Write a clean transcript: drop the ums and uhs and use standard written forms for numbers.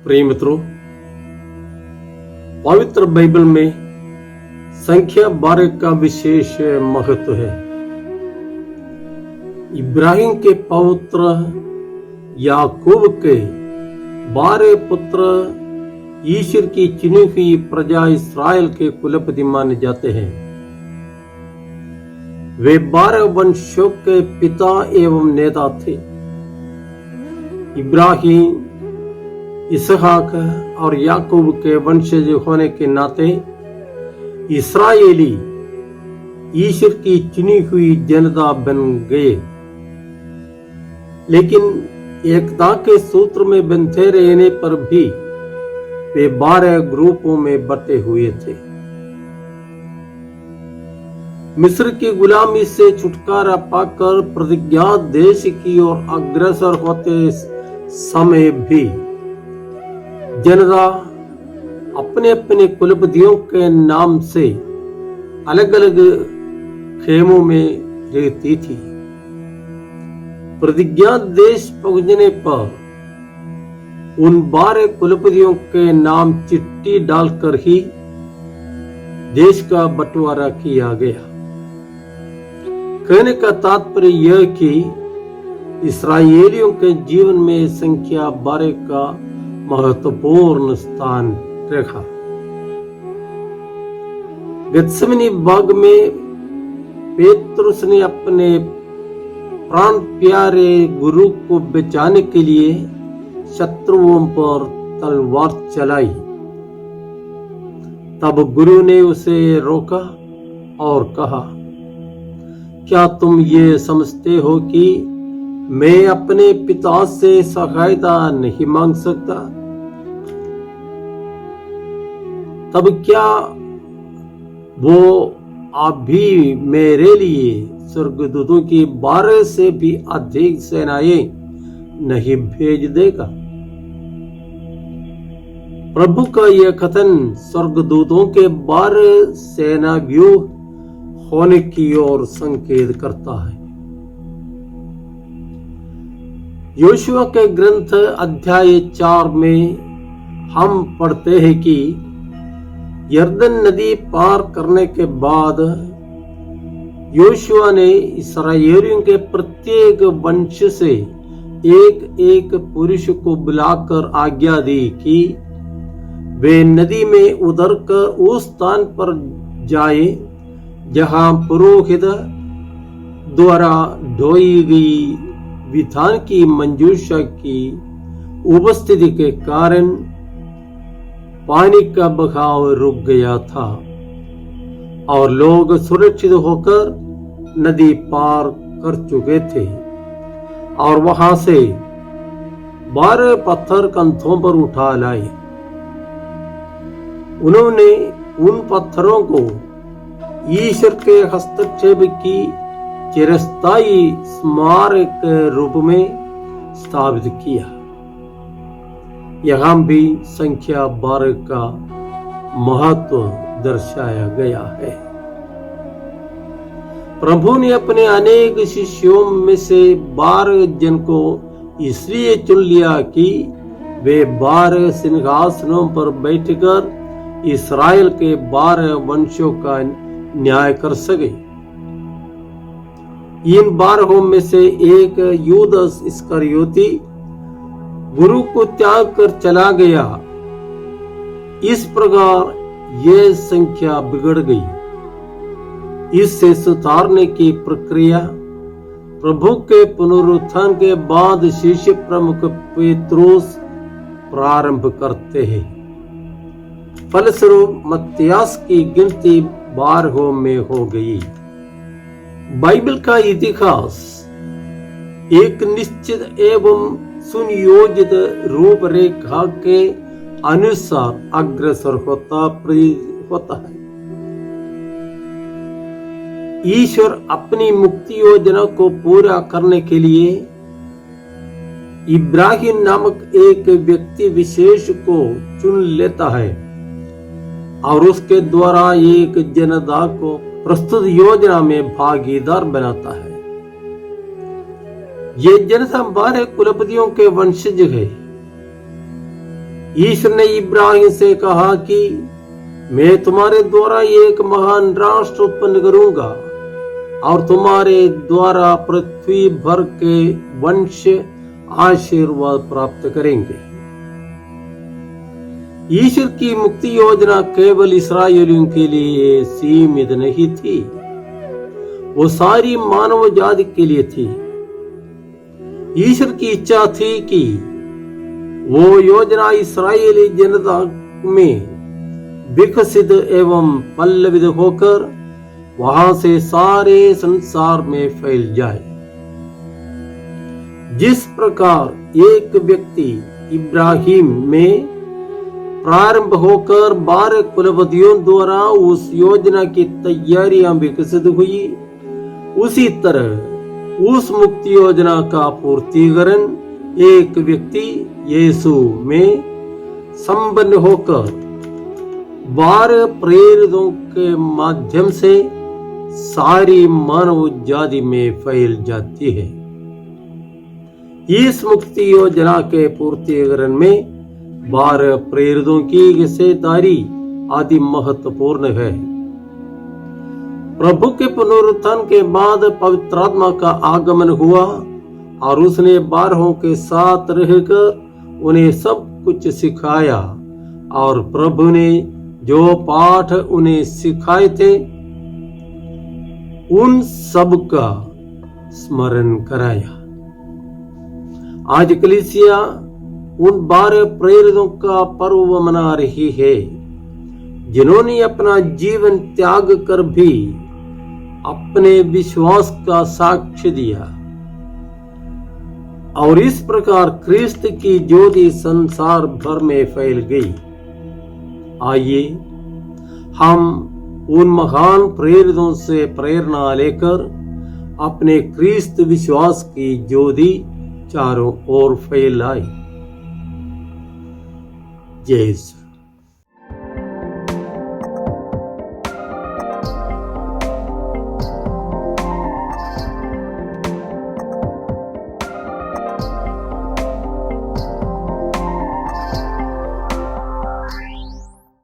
प्रिय मित्रों, पवित्र बाइबल में संख्या 12 का विशेष महत्व है। इब्राहिम के पौत्र याकूब के 12 पुत्र ईश्वर की चुनी हुई प्रजा इस्राएल के कुलपति माने जाते हैं। वे 12 वंशों के पिता एवं नेता थे। इब्राहिम, इसहाक और याकूब के वंशज होने के नाते इस्राएली ईश्वर की चुनी हुई जनता बन गए, लेकिन एकता के सूत्र में बंधे रहने पर भी वे 12 ग्रुपों में बटे हुए थे। मिस्र की गुलामी से छुटकारा पाकर प्रतिज्ञा देश की ओर अग्रसर होते समय भी जनता अपने अपने कुलपतियों के नाम से अलग अलग खेमों में रहती थी। प्रतिज्ञा देश पहुंचने पर उन 12 कुलपतियों के नाम चिट्ठी डालकर ही देश का बंटवारा किया गया। कहने का तात्पर्य यह कि इस्राएलियों के जीवन में संख्या 12 का महत्वपूर्ण स्थान रखा। गत्समनी बाग में पेतरुस ने अपने प्राण प्यारे गुरु को बचाने के लिए शत्रुओं पर तलवार चलाई। तब गुरु ने उसे रोका और कहा, क्या तुम ये समझते हो कि मैं अपने पिता से सहायता नहीं मांग सकता? तब क्या वो आप भी मेरे लिए स्वर्गदूतों की 12 से भी अधिक सेनाएं नहीं भेज देगा? प्रभु का यह कथन स्वर्गदूतों के 12 सेना व्यूह होने की ओर संकेत करता है। योशुआ के ग्रंथ अध्याय 4 में हम पढ़ते हैं कि यरदन नदी पार करने के बाद योशुआ ने इस्राएलियों के प्रत्येक वंश से एक एक पुरुष को बुलाकर आज्ञा दी कि वे नदी में उतरकर उस स्थान पर जाए जहां पुरोहित द्वारा ढोई गई विधान की मंजूषा की उपस्थिति के कारण पानी का बहाव रुक गया था और लोग सुरक्षित होकर नदी पार कर चुके थे और वहां से 12 पत्थर कंधों पर उठा लाए। उन्होंने उन पत्थरों को ईश्वर के हस्तक्षेप की चिरस्थायी स्मारक के रूप में स्थापित किया। यहाँ भी संख्या 12 का महत्व दर्शाया गया है। प्रभु ने अपने अनेक शिष्यों में से 12 जन को इसलिए चुन लिया कि वे 12 सिंहासनों पर बैठकर इस्राएल के 12 वंशों का न्याय कर सके। इन 12 में से एक यूदस इस्करियोती गुरु को त्याग कर चला गया। इस प्रकार यह संख्या बिगड़ गई। इससे सुधारने की प्रक्रिया प्रभु के पुनरुत्थान के बाद शिष्य प्रमुख पेत्रुस प्रारंभ करते हैं। फलस्वरूप मत्तियास की गिनती 12 में हो गई। बाइबल का इतिहास एक निश्चित एवं सुनियोजित रूपरेखा के अनुसार अग्रसर होता है। ईश्वर अपनी मुक्ति योजना को पूरा करने के लिए इब्राहिम नामक एक व्यक्ति विशेष को चुन लेता है और उसके द्वारा एक जनता को प्रस्तुत योजना में भागीदार बनाता है। ये जनता 12 कुलपतियों के वंशज है। ईश्वर ने इब्राहिम से कहा कि मैं तुम्हारे द्वारा एक महान राष्ट्र उत्पन्न करूंगा और तुम्हारे द्वारा पृथ्वी भर के वंश आशीर्वाद प्राप्त करेंगे। ईश्वर की मुक्ति योजना केवल इस्राएलियों के लिए सीमित नहीं थी, वो सारी मानव जाति के लिए थी। ईश्वर की इच्छा थी कि वो योजना इस्राएली जनता में विकसित एवं पल्लवित होकर वहां से सारे संसार में फैल जाए। जिस प्रकार एक व्यक्ति इब्राहिम में प्रारंभ होकर 12 कुलपतियों द्वारा उस योजना की तैयारियां विकसित हुई, उसी तरह उस मुक्ति योजना का पूर्तिकरण एक व्यक्ति यीशु में संपन्न होकर 12 प्रेरितों के माध्यम से सारी मानव जाति में फैल जाती है। इस मुक्ति योजना के पूर्तिकरण में 12 प्रेरितों की हिस्सेदारी अति महत्वपूर्ण है। प्रभु के पुनरुत्थान के बाद पवित्र आत्मा का आगमन हुआ और उसने 12 के साथ रहकर उन्हें सब कुछ सिखाया और प्रभु ने जो पाठ उन्हें सिखाए थे उन सब का स्मरण कराया। आज कलीसिया उन 12 प्रेरितों का पर्व मना रही है जिन्होंने अपना जीवन त्याग कर भी अपने विश्वास का साक्ष्य दिया और इस प्रकार क्रिस्त की ज्योति संसार भर में फैल गई। आइए हम उन महान प्रेरितों से प्रेरणा लेकर अपने क्रिस्त विश्वास की ज्योति चारों ओर फैलाए। जय